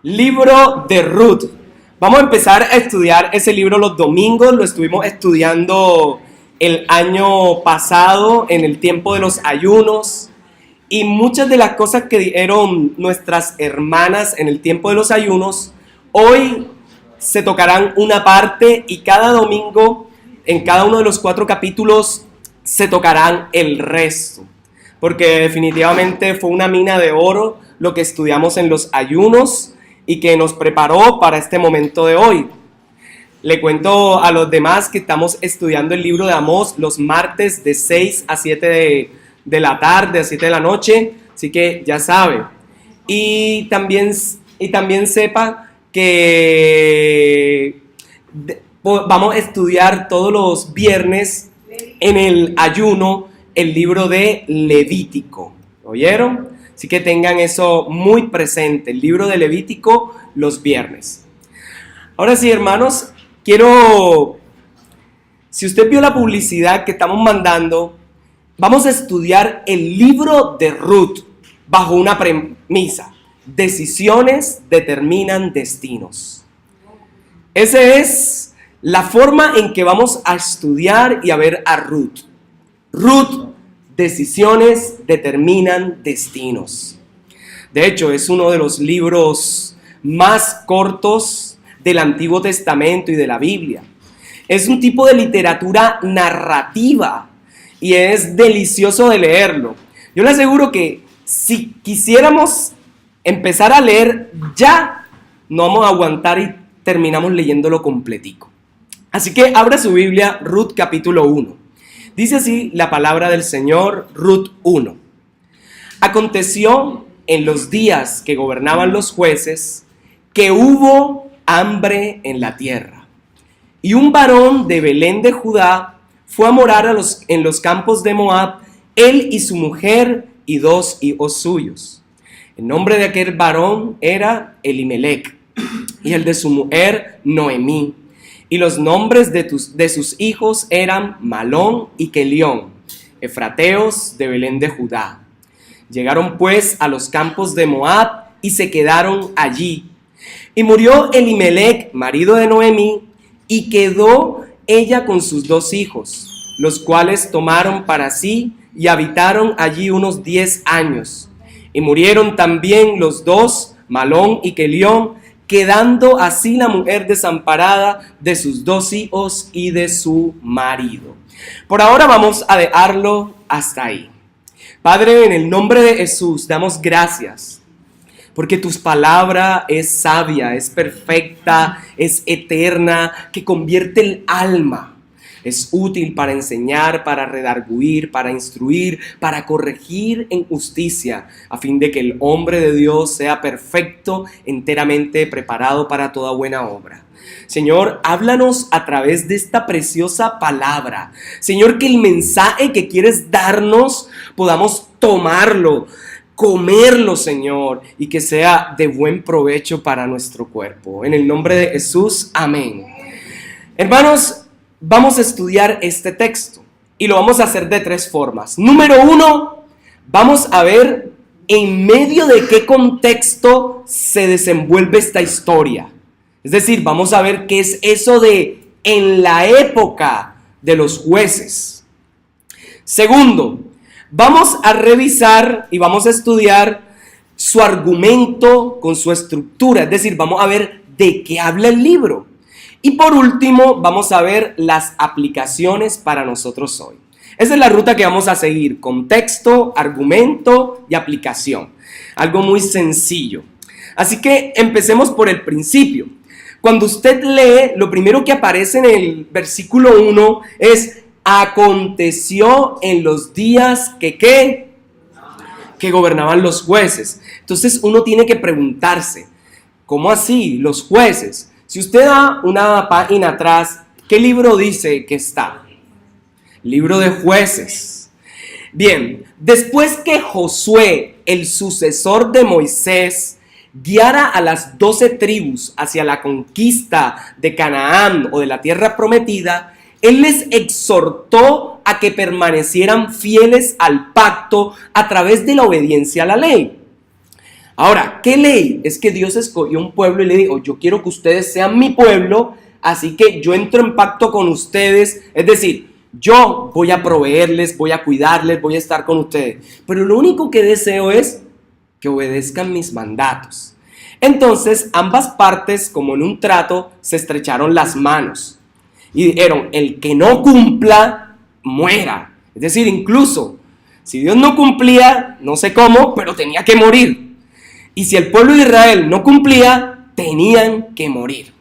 Libro de Ruth. Vamos a empezar a estudiar ese libro los domingos. Lo estuvimos estudiando el año pasado en el tiempo de los ayunos. Y muchas de las cosas que dijeron nuestras hermanas en el tiempo de los ayunos, hoy se tocarán una parte y cada domingo, en cada uno de los 4 capítulos, se tocarán el resto. Porque definitivamente fue una mina de oro lo que estudiamos en los ayunos y que nos preparó para este momento de hoy. Le cuento a los demás que estamos estudiando el libro de Amós los martes de 6 a 7 de la tarde, a 7 de la noche, así que ya sabe. Y también sepa que vamos a estudiar todos los viernes en el ayuno el libro de Levítico. ¿Oyeron? Así que tengan eso muy presente, el libro de Levítico los viernes. Ahora sí, hermanos, si usted vio la publicidad que estamos mandando, vamos a estudiar el libro de Ruth bajo una premisa: decisiones determinan destinos. Esa es la forma en que vamos a estudiar y a ver a Ruth. Ruth, decisiones determinan destinos. De hecho, es uno de los libros más cortos del Antiguo Testamento y de la Biblia. Es un tipo de literatura narrativa y es delicioso de leerlo. Yo le aseguro que si quisiéramos empezar a leer ya, no vamos a aguantar y terminamos leyéndolo completico. Así que abra su Biblia, Ruth capítulo 1. Dice así la palabra del Señor, Ruth 1. Aconteció en los días que gobernaban los jueces que hubo hambre en la tierra. Y un varón de Belén de Judá fue a morar en los campos de Moab, él y su mujer y 2 hijos suyos. El nombre de aquel varón era Elimelec y el de su mujer Noemí. Y los nombres de sus hijos eran Malón y Kelión, efrateos de Belén de Judá. Llegaron pues a los campos de Moab y se quedaron allí. Y murió Elimelec, marido de Noemí, y quedó ella con sus 2 hijos, los cuales tomaron para sí y habitaron allí unos 10 años. Y murieron también los 2, Malón y Kelión, quedando así la mujer desamparada de sus 2 hijos y de su marido. Por ahora vamos a dejarlo hasta ahí. Padre, en el nombre de Jesús, damos gracias, porque tu palabra es sabia, es perfecta, es eterna, que convierte el alma. Es útil para enseñar, para redarguir, para instruir, para corregir en justicia, a fin de que el hombre de Dios sea perfecto, enteramente preparado para toda buena obra. Señor, háblanos a través de esta preciosa palabra. Señor, que el mensaje que quieres darnos podamos tomarlo, comerlo, Señor, y que sea de buen provecho para nuestro cuerpo. En el nombre de Jesús, amén. Hermanos, vamos a estudiar este texto y lo vamos a hacer de 3 formas. Número 1, vamos a ver en medio de qué contexto se desenvuelve esta historia. Es decir, vamos a ver qué es eso de en la época de los jueces. Segundo, vamos a revisar y vamos a estudiar su argumento con su estructura. Es decir, vamos a ver de qué habla el libro. Y por último, vamos a ver las aplicaciones para nosotros hoy. Esa es la ruta que vamos a seguir: contexto, argumento y aplicación. Algo muy sencillo. Así que empecemos por el principio. Cuando usted lee, lo primero que aparece en el versículo 1 es: aconteció en los días que gobernaban los jueces. Entonces uno tiene que preguntarse, ¿cómo así los jueces? Si usted da una página atrás, ¿qué libro dice que está? Libro de Jueces. Bien, después que Josué, el sucesor de Moisés, guiara a las 12 tribus hacia la conquista de Canaán o de la tierra prometida, él les exhortó a que permanecieran fieles al pacto a través de la obediencia a la ley. Ahora, ¿qué ley? Es que Dios escogió un pueblo y le dijo, yo quiero que ustedes sean mi pueblo, así que yo entro en pacto con ustedes, es decir, yo voy a proveerles, voy a cuidarles, voy a estar con ustedes, pero lo único que deseo es que obedezcan mis mandatos. Entonces, ambas partes, como en un trato, se estrecharon las manos y dijeron, el que no cumpla, muera. Es decir, incluso, si Dios no cumplía, no sé cómo, pero tenía que morir. Y si el pueblo de Israel no cumplía, tenían que morir.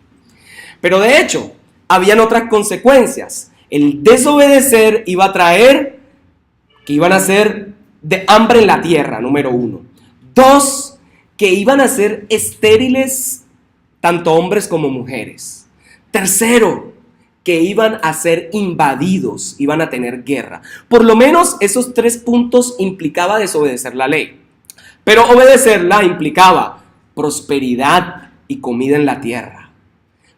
Pero de hecho, habían otras consecuencias. El desobedecer iba a traer que iban a ser de hambre en la tierra, número 1. 2, que iban a ser estériles tanto hombres como mujeres. 3, que iban a ser invadidos, iban a tener guerra. Por lo menos esos 3 puntos implicaba desobedecer la ley. Pero obedecerla implicaba prosperidad y comida en la tierra.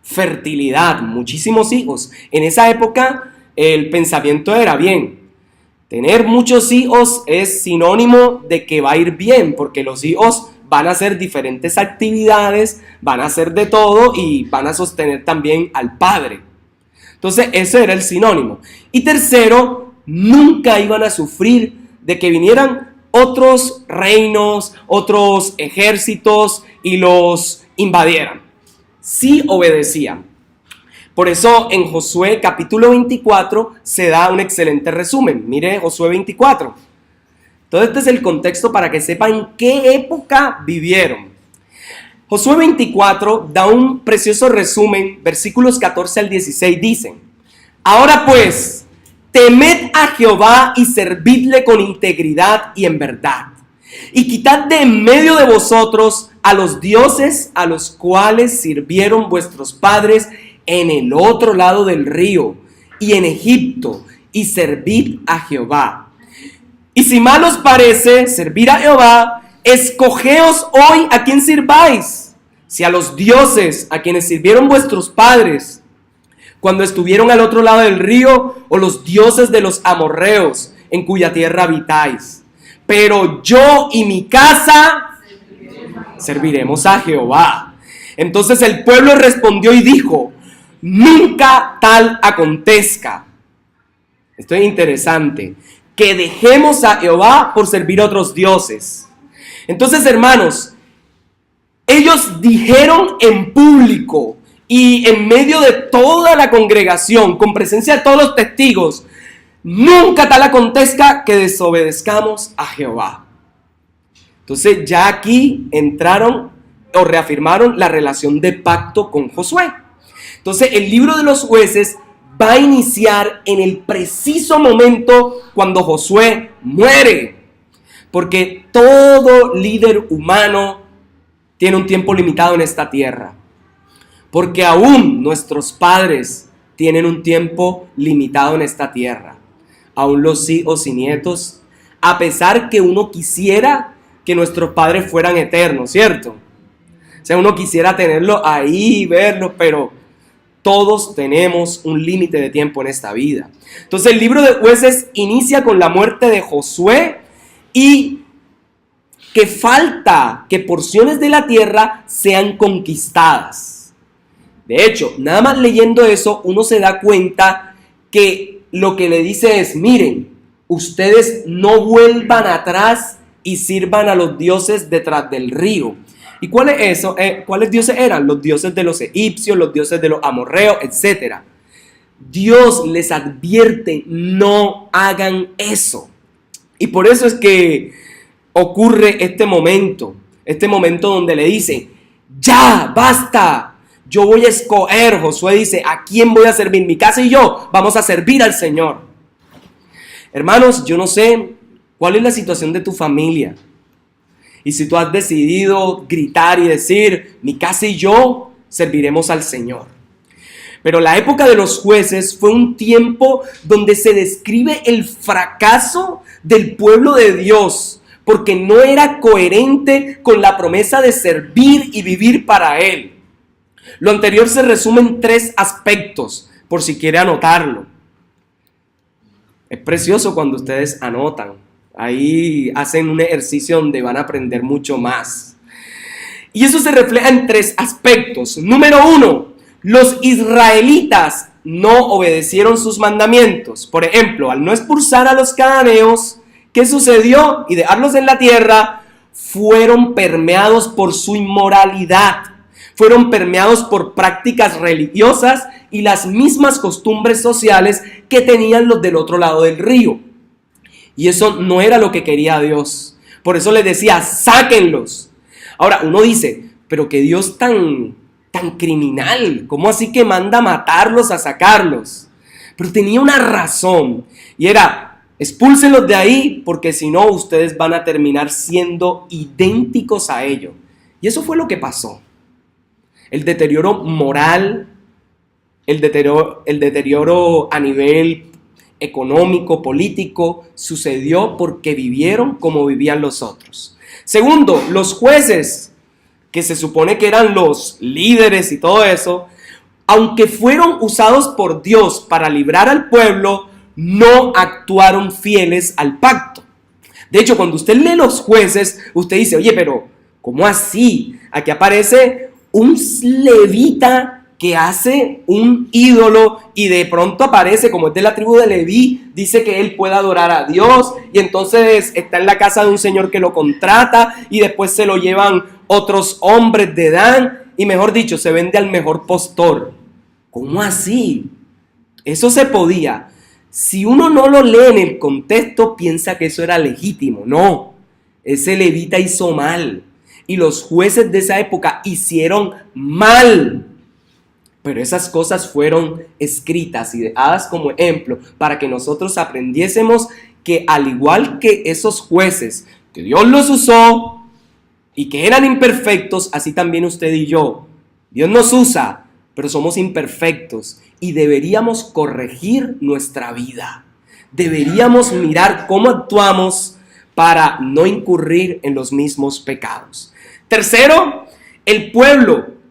Fertilidad, muchísimos hijos. En esa época el pensamiento era bien. Tener muchos hijos es sinónimo de que va a ir bien, porque los hijos van a hacer diferentes actividades, van a hacer de todo y van a sostener también al padre. Entonces ese era el sinónimo. Y 3, nunca iban a sufrir de que vinieran otros reinos, otros ejércitos y los invadieran. Sí obedecían. Por eso en Josué capítulo 24 se da un excelente resumen. Mire Josué 24. Entonces este es el contexto para que sepan en qué época vivieron. Josué 24 da un precioso resumen. Versículos 14 al 16 dicen: ahora pues, temed a Jehová y servidle con integridad y en verdad. Y quitad de en medio de vosotros a los dioses a los cuales sirvieron vuestros padres en el otro lado del río y en Egipto, y servid a Jehová. Y si mal os parece servir a Jehová, escogeos hoy a quién sirváis, si a los dioses a quienes sirvieron vuestros padres cuando estuvieron al otro lado del río, o los dioses de los amorreos en cuya tierra habitáis. Pero yo y mi casa serviremos a Jehová. Entonces el pueblo respondió y dijo: nunca tal acontezca. Esto es interesante. Que dejemos a Jehová por servir a otros dioses. Entonces, hermanos, ellos dijeron en público y en medio de toda la congregación, con presencia de todos los testigos: nunca tal acontezca que desobedezcamos a Jehová. Entonces ya aquí entraron o reafirmaron la relación de pacto con Josué. Entonces el libro de los Jueces va a iniciar en el preciso momento cuando Josué muere. Porque todo líder humano tiene un tiempo limitado en esta tierra. Porque aún nuestros padres tienen un tiempo limitado en esta tierra. Aún los hijos y nietos, a pesar que uno quisiera que nuestros padres fueran eternos, ¿cierto? O sea, uno quisiera tenerlos ahí, verlos, pero todos tenemos un límite de tiempo en esta vida. Entonces el libro de Jueces inicia con la muerte de Josué y que falta que porciones de la tierra sean conquistadas. De hecho, nada más leyendo eso, uno se da cuenta que lo que le dice es: miren, ustedes no vuelvan atrás y sirvan a los dioses detrás del río. ¿Y cuál es eso? ¿Cuáles dioses eran? Los dioses de los egipcios, los dioses de los amorreos, etc. Dios les advierte: no hagan eso. Y por eso es que ocurre este momento donde le dice: ya, basta, yo voy a escoger. Josué dice: ¿a quién voy a servir? Mi casa y yo vamos a servir al Señor. Hermanos, yo no sé cuál es la situación de tu familia. Y si tú has decidido gritar y decir: mi casa y yo serviremos al Señor. Pero la época de los jueces fue un tiempo donde se describe el fracaso del pueblo de Dios, porque no era coherente con la promesa de servir y vivir para Él. Lo anterior se resume en 3 aspectos, por si quiere anotarlo. Es precioso cuando ustedes anotan. Ahí hacen un ejercicio donde van a aprender mucho más. Y eso se refleja en tres aspectos. Número uno, los israelitas no obedecieron sus mandamientos. Por ejemplo, al no expulsar a los cananeos, ¿qué sucedió? Y dejarlos en la tierra, fueron permeados por su inmoralidad. Fueron permeados por prácticas religiosas y las mismas costumbres sociales que tenían los del otro lado del río. Y eso no era lo que quería Dios. Por eso les decía, sáquenlos. Ahora, uno dice, pero qué Dios tan criminal, ¿cómo así que manda matarlos, a sacarlos? Pero tenía una razón, y era, expúlsenlos de ahí, porque si no, ustedes van a terminar siendo idénticos a ellos. Y eso fue lo que pasó. El deterioro moral, el deterioro a nivel económico, político, sucedió porque vivieron como vivían los otros. Segundo, los jueces, que se supone que eran los líderes y todo eso, aunque fueron usados por Dios para librar al pueblo, no actuaron fieles al pacto. De hecho, cuando usted lee los jueces, usted dice, oye, pero ¿cómo así? Aquí aparece un levita que hace un ídolo y de pronto aparece, como es de la tribu de Leví, dice que él puede adorar a Dios y entonces está en la casa de un señor que lo contrata y después se lo llevan otros hombres de Dan y mejor dicho, se vende al mejor postor. ¿Cómo así? Eso se podía. Si uno no lo lee en el contexto, piensa que eso era legítimo. No, ese levita hizo mal y los jueces de esa época hicieron mal. Pero esas cosas fueron escritas y dejadas como ejemplo para que nosotros aprendiésemos que al igual que esos jueces, que Dios los usó y que eran imperfectos, así también usted y yo. Dios nos usa, pero somos imperfectos y deberíamos corregir nuestra vida. Deberíamos mirar cómo actuamos para no incurrir en los mismos pecados. Tercero, el pueblo.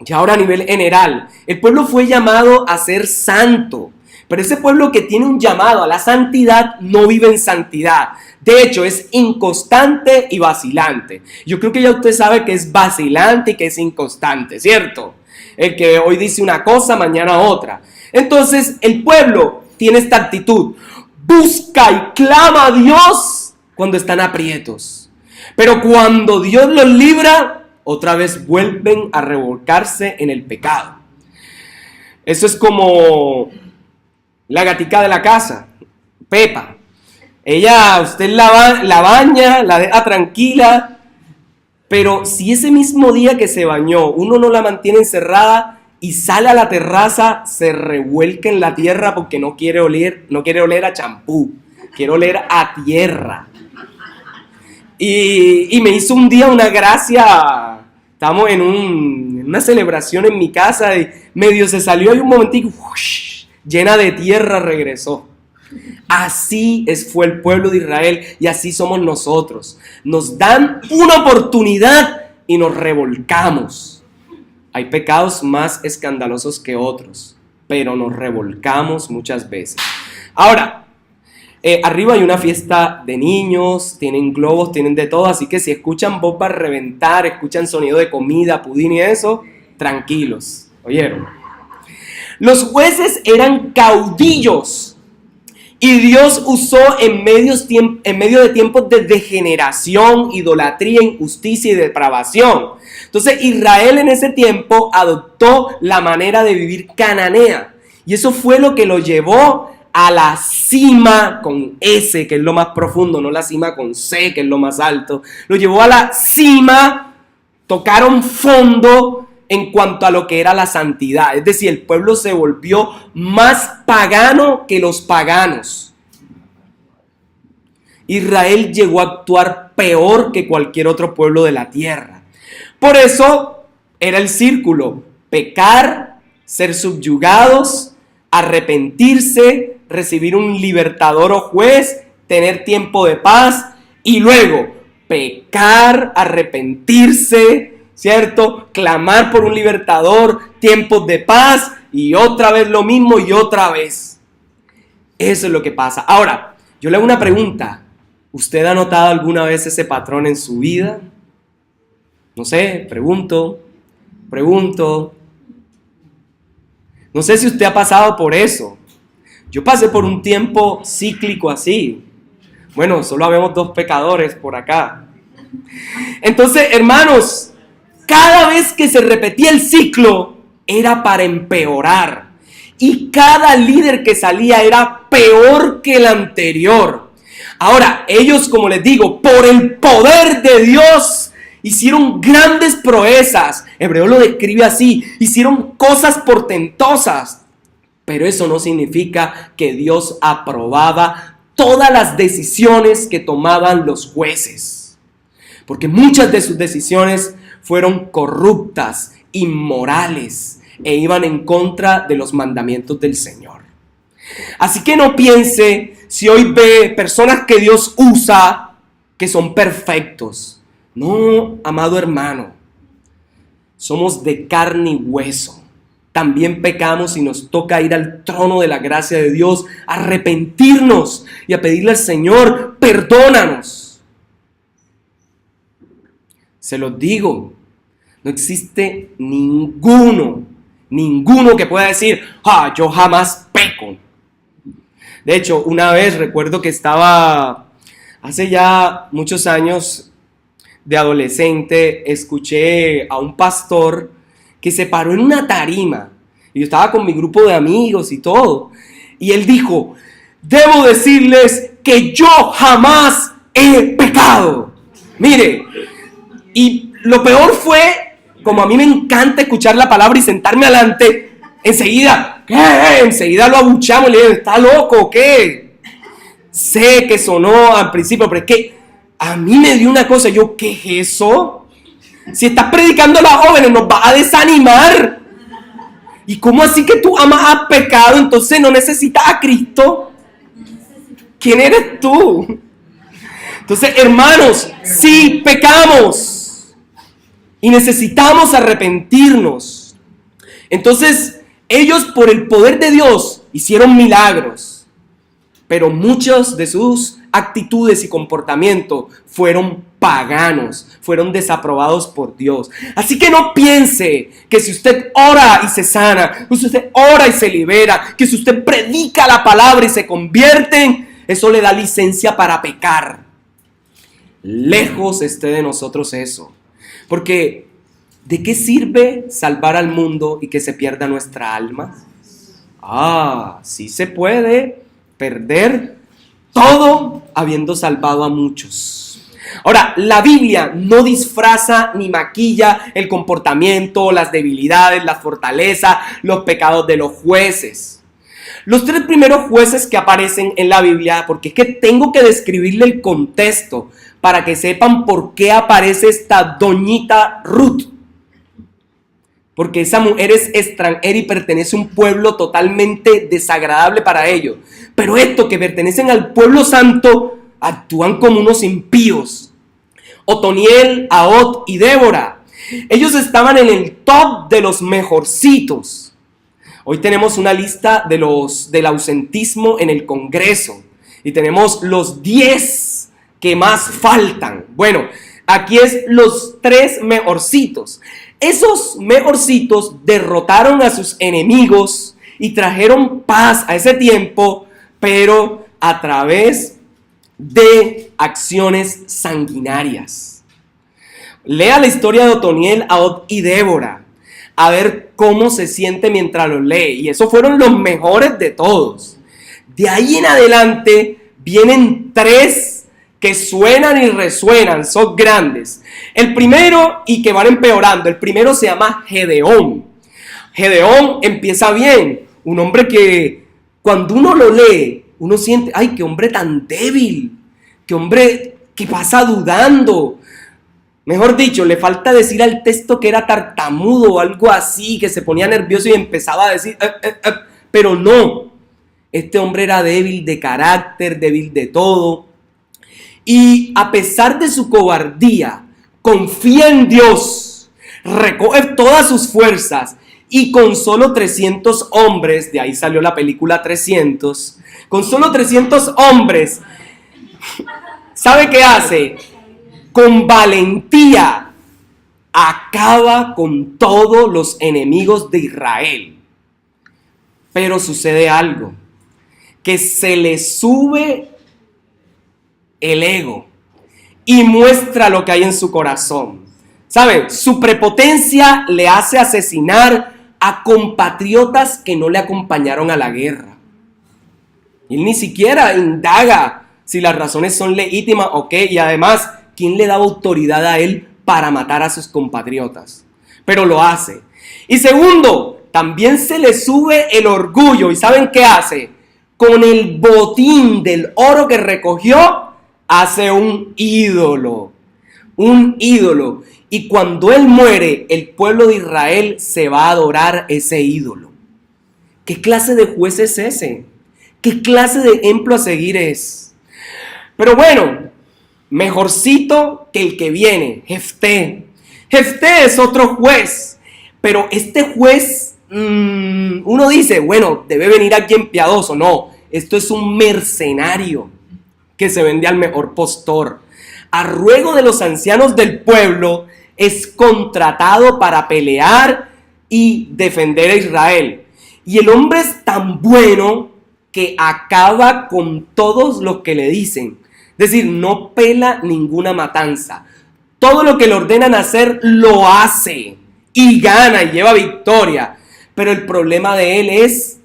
Y ahora a nivel general, el pueblo fue llamado a ser santo, pero ese pueblo que tiene un llamado a la santidad no vive en santidad. De hecho, es inconstante y vacilante. Yo creo que ya usted sabe que es vacilante y que es inconstante, ¿cierto? El que hoy dice una cosa, mañana otra. Entonces, el pueblo tiene esta actitud. Busca y clama a Dios cuando están aprietos. Pero cuando Dios los libra, otra vez vuelven a revolcarse en el pecado. Eso es como la gatica de la casa, Pepa. Ella, usted la baña, la deja tranquila, pero si ese mismo día que se bañó, uno no la mantiene encerrada y sale a la terraza, se revuelca en la tierra porque no quiere oler a champú, quiere oler a tierra. Y me hizo un día una gracia. Estamos en una celebración en mi casa y medio se salió y un momentico, llena de tierra regresó. Así fue el pueblo de Israel y así somos nosotros. Nos dan una oportunidad y nos revolcamos. Hay pecados más escandalosos que otros, pero nos revolcamos muchas veces. Ahora, arriba hay una fiesta de niños, tienen globos, tienen de todo, así que si escuchan bombas reventar, escuchan sonido de comida, pudín y eso, tranquilos, ¿oyeron? Los jueces eran caudillos y Dios usó en medio de tiempos de degeneración, idolatría, injusticia y depravación. Entonces Israel en ese tiempo adoptó la manera de vivir cananea y eso fue lo que lo llevó a la cima con S, que es lo más profundo, no la cima con C, que es lo más alto. Lo llevó a la cima, tocaron fondo en cuanto a lo que era la santidad. Es decir, el pueblo se volvió más pagano que los paganos. Israel llegó a actuar peor que cualquier otro pueblo de la tierra. Por eso era el círculo: pecar, ser subyugados, arrepentirse, recibir un libertador o juez, tener tiempo de paz y luego pecar, arrepentirse, ¿cierto? Clamar por un libertador, tiempos de paz y otra vez lo mismo y otra vez. Eso es lo que pasa. Ahora, yo le hago una pregunta. ¿Usted ha notado alguna vez ese patrón en su vida? No sé, pregunto. No sé si usted ha pasado por eso. Yo pasé por un tiempo cíclico así. Bueno, solo habemos 2 pecadores por acá. Entonces, hermanos, cada vez que se repetía el ciclo, era para empeorar. Y cada líder que salía era peor que el anterior. Ahora, ellos, como les digo, por el poder de Dios, hicieron grandes proezas. Hebreo lo describe así: hicieron cosas portentosas. Pero eso no significa que Dios aprobaba todas las decisiones que tomaban los jueces. Porque muchas de sus decisiones fueron corruptas, inmorales, e iban en contra de los mandamientos del Señor. Así que no piense, si hoy ve personas que Dios usa, que son perfectos. No, amado hermano, somos de carne y hueso. También pecamos y nos toca ir al trono de la gracia de Dios, a arrepentirnos y a pedirle al Señor: perdónanos. Se los digo, no existe ninguno que pueda decir: yo jamás peco. De hecho, una vez recuerdo que estaba, hace ya muchos años, de adolescente, escuché a un pastor que se paró en una tarima, y yo estaba con mi grupo de amigos y todo, y él dijo: debo decirles que yo jamás he pecado. Mire, y lo peor fue, como a mí me encanta escuchar la palabra y sentarme adelante, enseguida lo abuchamos y le digo: ¿está loco o qué? Sé que sonó al principio, pero es que a mí me dio una cosa. Yo: ¿qué es eso? Si estás predicando a los jóvenes, nos vas a desanimar. ¿Y cómo así que tú jamás has pecado? Entonces no necesitas a Cristo. ¿Quién eres tú? Entonces, hermanos, sí pecamos y necesitamos arrepentirnos. Entonces, ellos, por el poder de Dios, hicieron milagros, pero muchos de sus actitudes y comportamiento fueron paganos, fueron desaprobados por Dios. Así que no piense que si usted ora y se sana, que si usted ora y se libera, que si usted predica la palabra y se convierte, eso le da licencia para pecar. Lejos esté de nosotros eso. Porque ¿de qué sirve salvar al mundo y que se pierda nuestra alma? Sí se puede perder todo habiendo salvado a muchos. Ahora, la Biblia no disfraza ni maquilla el comportamiento, las debilidades, la fortaleza, los pecados de los jueces. Los 3 primeros jueces que aparecen en la Biblia, porque es que tengo que describirle el contexto para que sepan por qué aparece esta doñita Ruth. Porque esa mujer es extranjera y pertenece a un pueblo totalmente desagradable para ellos. Pero estos que pertenecen al pueblo santo actúan como unos impíos. Otoniel, Ahod y Débora. Ellos estaban en el top de los mejorcitos. Hoy tenemos una lista del ausentismo en el Congreso. Y tenemos los 10 que más faltan. Bueno, aquí es los 3 mejorcitos. Esos mejorcitos derrotaron a sus enemigos y trajeron paz a ese tiempo, pero a través de acciones sanguinarias. Lea la historia de Otoniel, Ahod y Débora, a ver cómo se siente mientras lo lee. Y esos fueron los mejores de todos. De ahí en adelante vienen 3 que suenan y resuenan, son grandes. El primero, y que van empeorando, el primero se llama Gedeón. Gedeón empieza bien, un hombre que cuando uno lo lee, uno siente: ¡ay, qué hombre tan débil! ¡Qué hombre que pasa dudando! Mejor dicho, le falta decir al texto que era tartamudo o algo así, que se ponía nervioso y empezaba a decir... Pero no, este hombre era débil de carácter, débil de todo. Y a pesar de su cobardía, confía en Dios, recoge todas sus fuerzas y con solo 300 hombres, de ahí salió la película 300, con solo 300 hombres, ¿sabe qué hace? Con valentía acaba con todos los enemigos de Israel. Pero sucede algo, que se le sube el ego y muestra lo que hay en su corazón. ¿Sabe? Su prepotencia le hace asesinar a compatriotas que no le acompañaron a la guerra. Él ni siquiera indaga si las razones son legítimas o qué, y además, ¿quién le daba autoridad a él para matar a sus compatriotas? Pero lo hace. Y segundo, también se le sube el orgullo. ¿Y saben qué hace? Con el botín del oro que recogió, hace un ídolo. Un ídolo. Y cuando él muere, el pueblo de Israel se va a adorar ese ídolo. ¿Qué clase de juez es ese? ¿Qué clase de ejemplo a seguir es? Pero bueno, mejorcito que el que viene, Jefté. Jefté es otro juez, pero este juez, uno dice, bueno, debe venir alguien piadoso. No, esto es un mercenario que se vende al mejor postor. A ruego de los ancianos del pueblo, es contratado para pelear y defender a Israel. Y el hombre es tan bueno que acaba con todos los que le dicen. Es decir, no pela ninguna matanza. Todo lo que le ordenan hacer, lo hace. Y gana y lleva victoria. Pero el problema de él es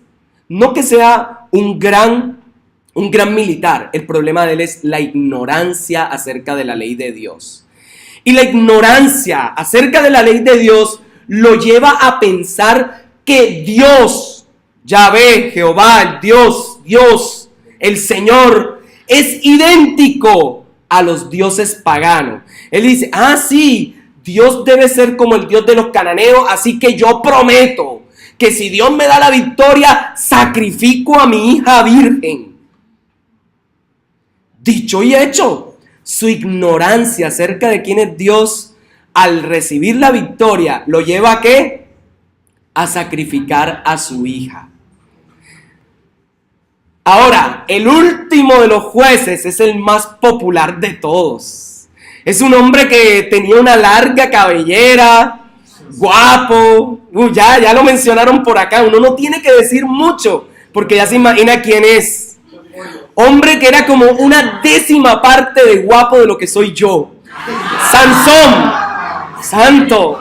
no que sea un gran militar. El problema de él es la ignorancia acerca de la ley de Dios. Y la ignorancia acerca de la ley de Dios lo lleva a pensar que Dios, Yahvé, Jehová, Dios, el Señor, es idéntico a los dioses paganos. Él dice, sí, Dios debe ser como el Dios de los cananeos, así que yo prometo que si Dios me da la victoria, sacrifico a mi hija virgen. Dicho y hecho. Su ignorancia acerca de quién es Dios, al recibir la victoria, lo lleva ¿a qué? A sacrificar a su hija. Ahora, el último de los jueces es el más popular de todos. Es un hombre que tenía una larga cabellera, guapo. Ya lo mencionaron por acá. Uno no tiene que decir mucho, porque ya se imagina quién es. Hombre que era como una décima parte de guapo de lo que soy yo. Sansón. Santo.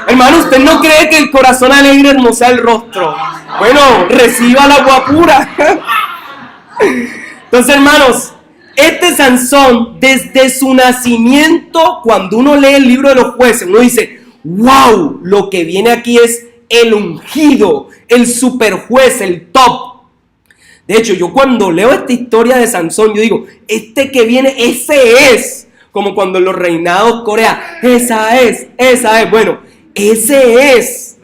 Hermano, ¿usted no cree que el corazón alegre hermosea el rostro? Bueno, reciba la guapura. Entonces, hermanos, este Sansón, desde su nacimiento, cuando uno lee el libro de los jueces, uno dice, wow, lo que viene aquí es el ungido, el superjuez, el top. De hecho, yo cuando leo esta historia de Sansón, yo digo, este que viene, ese es. Como cuando en los reinados Corea, esa es. Bueno, ese es.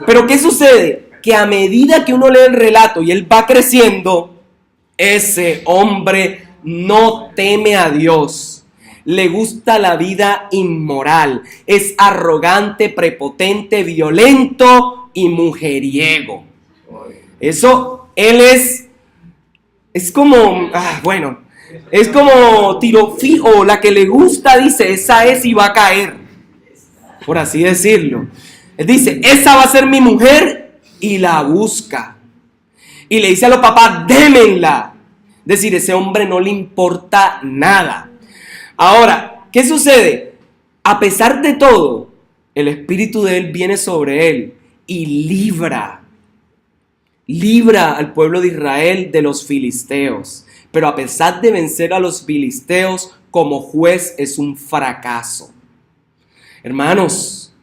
Pero ¿qué sucede? Que a medida que uno lee el relato y él va creciendo, ese hombre no teme a Dios. Le gusta la vida inmoral. Es arrogante, prepotente, violento y mujeriego. Eso, él es como, es como tiro fijo, la que le gusta, dice, esa es y va a caer, por así decirlo. Él dice, esa va a ser mi mujer y la busca. Y le dice a los papás, démenla. Es decir, ese hombre no le importa nada. Ahora, ¿qué sucede? A pesar de todo, el espíritu de él viene sobre él y libra al pueblo de Israel de los filisteos. Pero a pesar de vencer a los filisteos, como juez es un fracaso. Hermanos,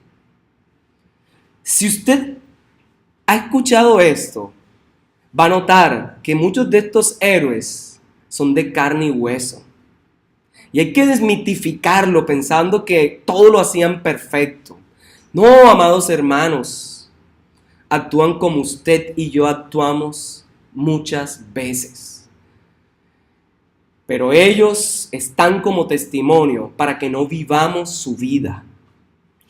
si usted ha escuchado esto, va a notar que muchos de estos héroes son de carne y hueso. Y hay que desmitificarlo pensando que todo lo hacían perfecto. No, amados hermanos. Actúan como usted y yo actuamos muchas veces. Pero ellos están como testimonio para que no vivamos su vida,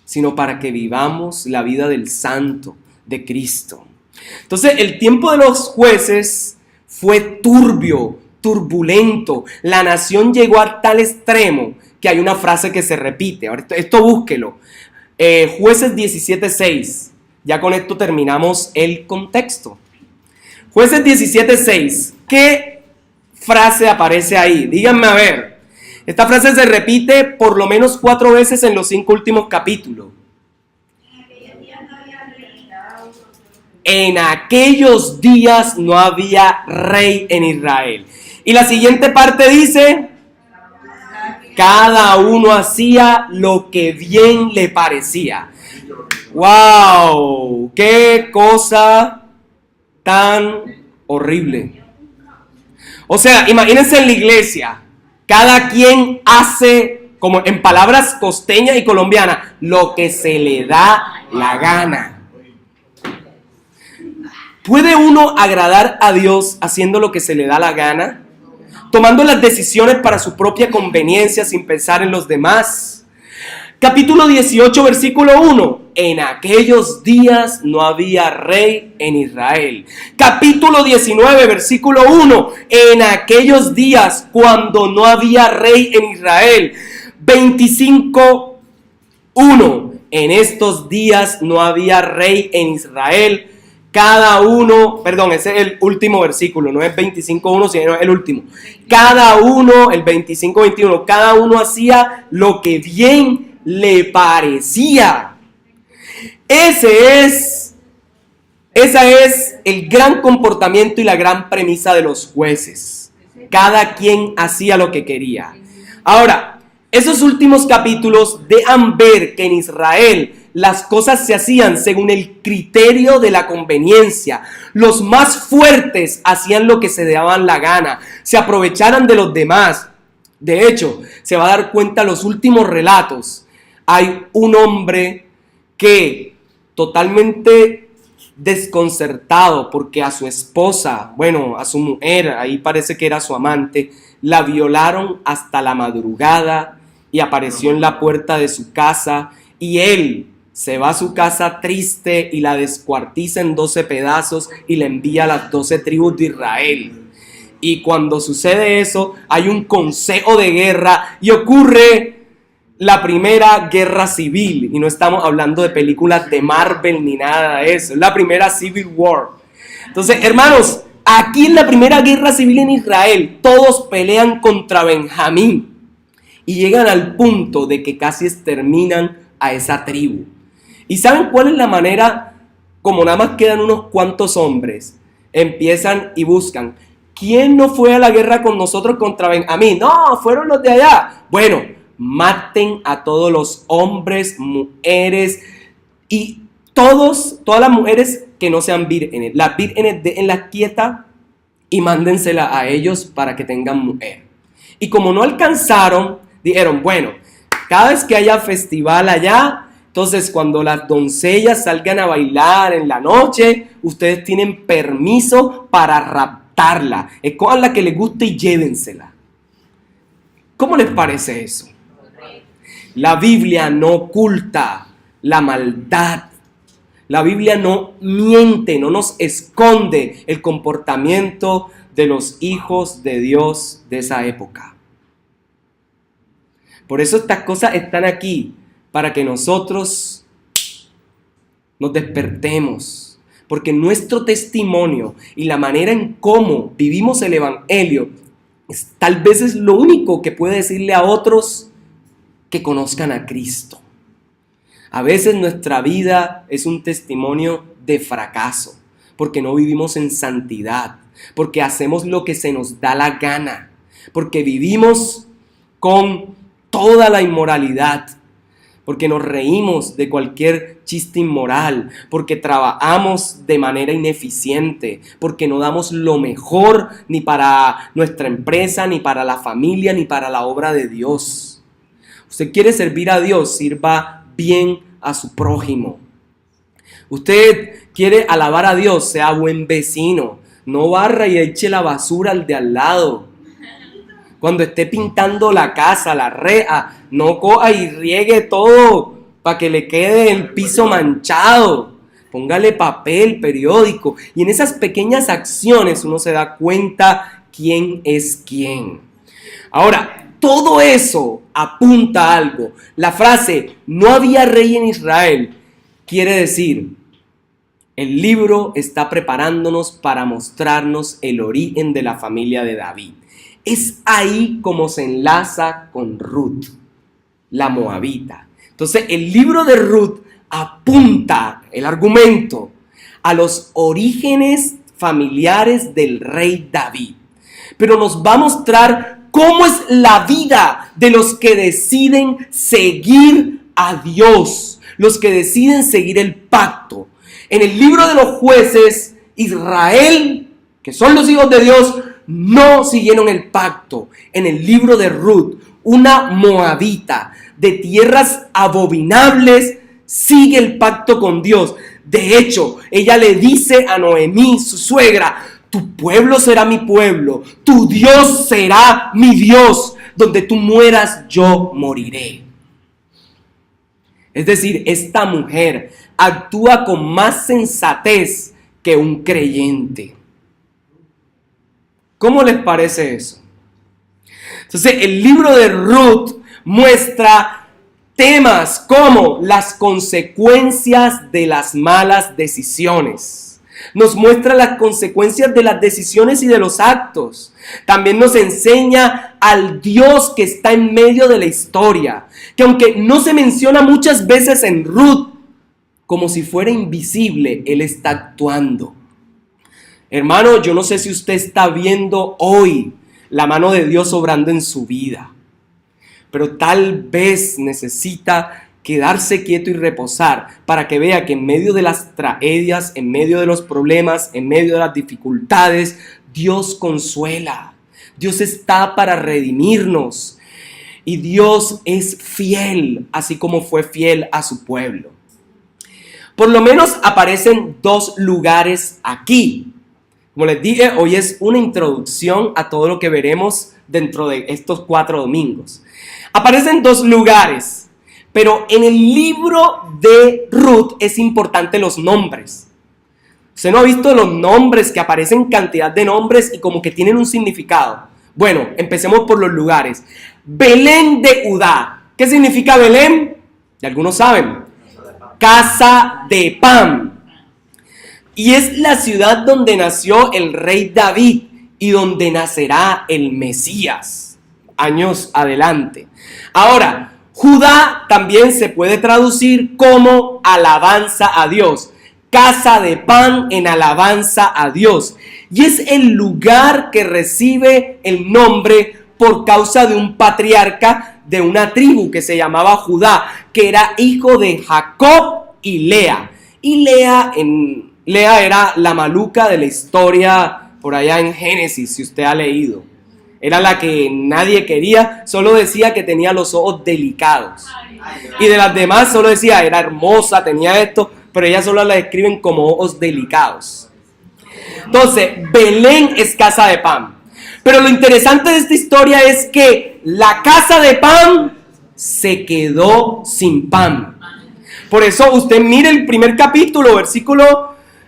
sino para que vivamos la vida del santo, de Cristo. Entonces, el tiempo de los jueces fue turbio, turbulento. La nación llegó a tal extremo que hay una frase que se repite. Ahora, esto búsquelo. Jueces 17:6. Ya con esto terminamos el contexto. Jueces 17:6. ¿Qué frase aparece ahí? Díganme a ver. Esta frase se repite por lo menos 4 veces en los 5 últimos capítulos. En aquellos días no había rey en Israel. Y la siguiente parte dice: cada uno hacía lo que bien le parecía. ¡Wow! ¡Qué cosa tan horrible! O sea, imagínense en la iglesia, cada quien hace, como en palabras costeñas y colombianas, lo que se le da la gana. ¿Puede uno agradar a Dios haciendo lo que se le da la gana? Tomando las decisiones para su propia conveniencia sin pensar en los demás. Capítulo 18, versículo 1. En aquellos días no había rey en Israel. Capítulo 19, versículo 1. En aquellos días cuando no había rey en Israel. 25, 1. En estos días no había rey en Israel. Cada uno, perdón, ese es el último versículo, no es 25.1, sino el último. Cada uno, el 25.21, cada uno hacía lo que bien le parecía. Ese es el gran comportamiento y la gran premisa de los jueces. Cada quien hacía lo que quería. Ahora, esos últimos capítulos dejan ver que en Israel las cosas se hacían según el criterio de la conveniencia. Los más fuertes hacían lo que se daban la gana, se aprovecharan de los demás. De hecho, se va a dar cuenta en los últimos relatos. Hay un hombre que totalmente desconcertado porque a su esposa, bueno, a su mujer, ahí parece que era su amante, la violaron hasta la madrugada y apareció en la puerta de su casa y él se va a su casa triste y la descuartiza en 12 pedazos y la envía a las 12 tribus de Israel. Y cuando sucede eso, hay un consejo de guerra y ocurre la primera guerra civil. Y no estamos hablando de películas de Marvel ni nada de eso. Es la primera Civil War. Entonces, hermanos, aquí en la primera guerra civil en Israel, todos pelean contra Benjamín. Y llegan al punto de que casi exterminan a esa tribu. ¿Y saben cuál es la manera? Como nada más quedan unos cuantos hombres, empiezan y buscan. ¿Quién no fue a la guerra con nosotros contra Benjamín? No, fueron los de allá. Bueno, maten a todos los hombres, mujeres y todas las mujeres que no sean vírgenes. Las vírgenes déjenlas quietas y mándenselas a ellos para que tengan mujer. Y como no alcanzaron, dijeron, bueno, cada vez que haya festival allá, entonces cuando las doncellas salgan a bailar en la noche, ustedes tienen permiso para raptarla. Escojan la que les guste y llévensela. ¿Cómo les parece eso? La Biblia no oculta la maldad. La Biblia no miente, no nos esconde el comportamiento de los hijos de Dios de esa época. Por eso estas cosas están aquí, para que nosotros nos despertemos. Porque nuestro testimonio y la manera en cómo vivimos el Evangelio tal vez es lo único que puede decirle a otros que conozcan a Cristo. A veces nuestra vida es un testimonio de fracaso, porque no vivimos en santidad, porque hacemos lo que se nos da la gana, porque vivimos con toda la inmoralidad, porque nos reímos de cualquier chiste inmoral, porque trabajamos de manera ineficiente, porque no damos lo mejor ni para nuestra empresa, ni para la familia, ni para la obra de Dios. Usted quiere servir a Dios, sirva bien a su prójimo. Usted quiere alabar a Dios, sea buen vecino, no barra y eche la basura al de al lado. Cuando esté pintando la casa, la reja, no coja y riegue todo para que le quede el piso manchado. Póngale papel, periódico. Y en esas pequeñas acciones uno se da cuenta quién es quién. Ahora, todo eso apunta a algo. La frase, no había rey en Israel, quiere decir, el libro está preparándonos para mostrarnos el origen de la familia de David. Es ahí como se enlaza con Ruth, la moabita. Entonces, el libro de Ruth apunta el argumento a los orígenes familiares del rey David. Pero nos va a mostrar cómo es la vida de los que deciden seguir a Dios, los que deciden seguir el pacto. En el libro de los jueces, Israel, que son los hijos de Dios, no siguieron el pacto. En el libro de Ruth, una moabita de tierras abominables sigue el pacto con Dios. De hecho, ella le dice a Noemí, su suegra, tu pueblo será mi pueblo, tu Dios será mi Dios, donde tú mueras yo moriré. Es decir, esta mujer actúa con más sensatez que un creyente. ¿Cómo les parece eso? Entonces, el libro de Ruth muestra temas como las consecuencias de las malas decisiones. Nos muestra las consecuencias de las decisiones y de los actos. También nos enseña al Dios que está en medio de la historia, que aunque no se menciona muchas veces en Ruth, como si fuera invisible, Él está actuando. Hermano, yo no sé si usted está viendo hoy la mano de Dios obrando en su vida, pero tal vez necesita quedarse quieto y reposar para que vea que en medio de las tragedias, en medio de los problemas, en medio de las dificultades, Dios consuela. Dios está para redimirnos y Dios es fiel, así como fue fiel a su pueblo. Por lo menos aparecen dos lugares aquí. Como les dije, hoy es una introducción a todo lo que veremos dentro de estos 4 domingos. Aparecen dos lugares, pero en el libro de Ruth es importante los nombres. ¿Usted no ha visto los nombres que aparecen, cantidad de nombres y como que tienen un significado? Bueno, empecemos por los lugares. Belén de Judá. ¿Qué significa Belén? Y algunos saben. Casa de pan. Y es la ciudad donde nació el rey David y donde nacerá el Mesías años adelante. Ahora, Judá también se puede traducir como alabanza a Dios. Casa de pan en alabanza a Dios. Y es el lugar que recibe el nombre por causa de un patriarca de una tribu que se llamaba Judá, que era hijo de Jacob y Lea. Y Lea era la maluca de la historia por allá en Génesis, si usted ha leído. Era la que nadie quería, solo decía que tenía los ojos delicados. Y de las demás solo decía, era hermosa, tenía esto, pero ella solo la describen como ojos delicados. Entonces, Belén es casa de pan. Pero lo interesante de esta historia es que la casa de pan se quedó sin pan. Por eso usted mire el primer capítulo,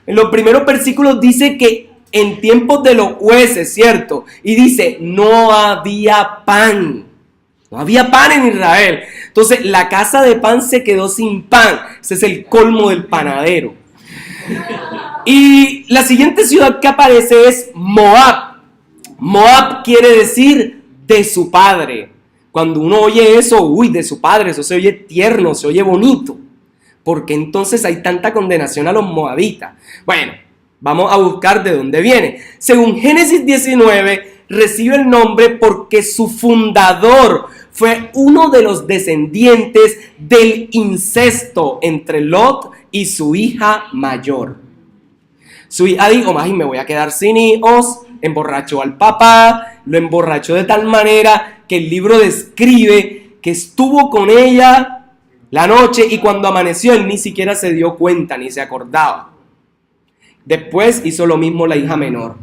en los primeros versículos dice que en tiempos de los jueces, ¿cierto? Y dice, no había pan. No había pan en Israel. Entonces, la casa de pan se quedó sin pan. Ese es el colmo del panadero. Y la siguiente ciudad que aparece es Moab. Moab quiere decir de su padre. Cuando uno oye eso, de su padre, eso se oye tierno, se oye bonito. ¿Por qué entonces hay tanta condenación a los moabitas? Bueno, vamos a buscar de dónde viene. Según Génesis 19, recibe el nombre porque su fundador fue uno de los descendientes del incesto entre Lot y su hija mayor. Su hija dijo, ay, me voy a quedar sin hijos, emborrachó al papá, lo emborrachó de tal manera que el libro describe que estuvo con ella la noche y cuando amaneció él ni siquiera se dio cuenta ni se acordaba. Después hizo lo mismo la hija menor.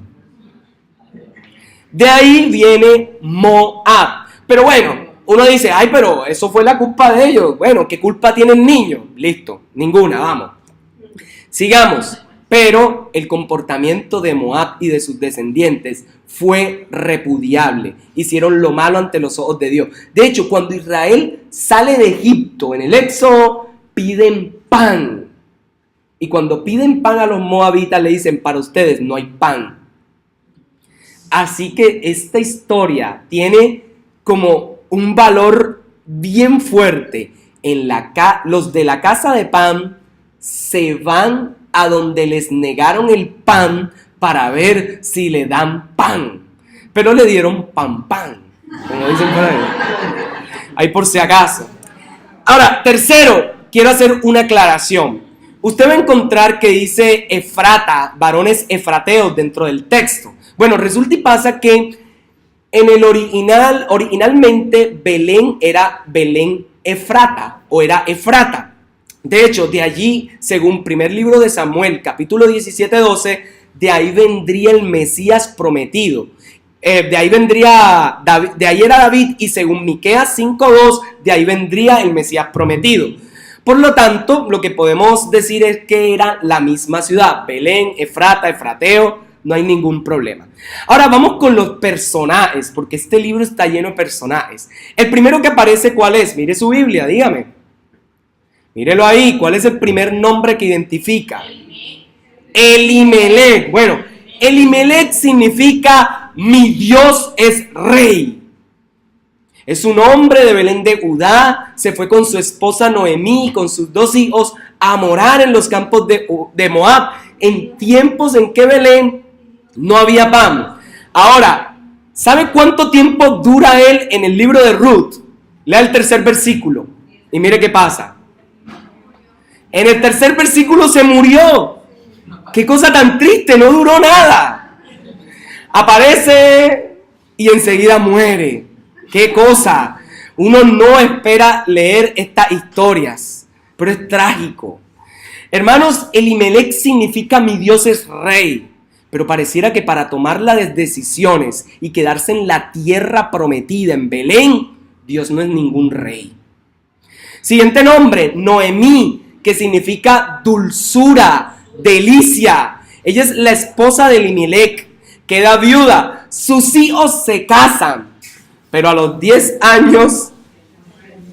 De ahí viene Moab. Pero bueno, uno dice, ay, pero eso fue la culpa de ellos. Bueno, ¿qué culpa tiene el niño? Listo, ninguna, vamos. Sigamos. Pero el comportamiento de Moab y de sus descendientes fue repudiable. Hicieron lo malo ante los ojos de Dios. De hecho, cuando Israel sale de Egipto, en el Éxodo, piden pan. Y cuando piden pan a los moabitas, le dicen, para ustedes no hay pan. Así que esta historia tiene como un valor bien fuerte. Los de la casa de pan se van a donde les negaron el pan para ver si le dan pan. Pero le dieron pan, como dicen por ahí. Ahí por si acaso. Ahora, tercero, quiero hacer una aclaración. Usted va a encontrar que dice Efrata, varones efrateos dentro del texto. Bueno, resulta y pasa que en el originalmente Belén era Belén Efrata o era Efrata. De hecho, de allí, según primer libro de Samuel, capítulo 17-12, de ahí vendría el Mesías prometido. De ahí era David, y según Miqueas 5:2, de ahí vendría el Mesías prometido. Por lo tanto, lo que podemos decir es que era la misma ciudad, Belén, Efrata, Efrateo, no hay ningún problema. Ahora vamos con los personajes, porque este libro está lleno de personajes. El primero que aparece, ¿cuál es? Mire su Biblia, dígame. Mírelo ahí, ¿cuál es el primer nombre que identifica? Elimelech. Bueno, Elimelech significa mi Dios es rey. Es un hombre de Belén de Judá, se fue con su esposa Noemí y con sus 2 hijos a morar en los campos de Moab, en tiempos en que Belén no había pan. Ahora, ¿sabe cuánto tiempo dura él en el libro de Ruth? Lea el 3er versículo y mire qué pasa. En el 3er versículo se murió. Qué cosa tan triste, no duró nada. Aparece y enseguida muere. Qué cosa. Uno no espera leer estas historias, pero es trágico. Hermanos, Elimelech significa mi Dios es rey, pero pareciera que para tomar las decisiones y quedarse en la tierra prometida en Belén, Dios no es ningún rey. Siguiente nombre, Noemí, que significa dulzura, delicia. Ella es la esposa de Elimelech, queda viuda. Sus hijos se casan, pero a los 10 años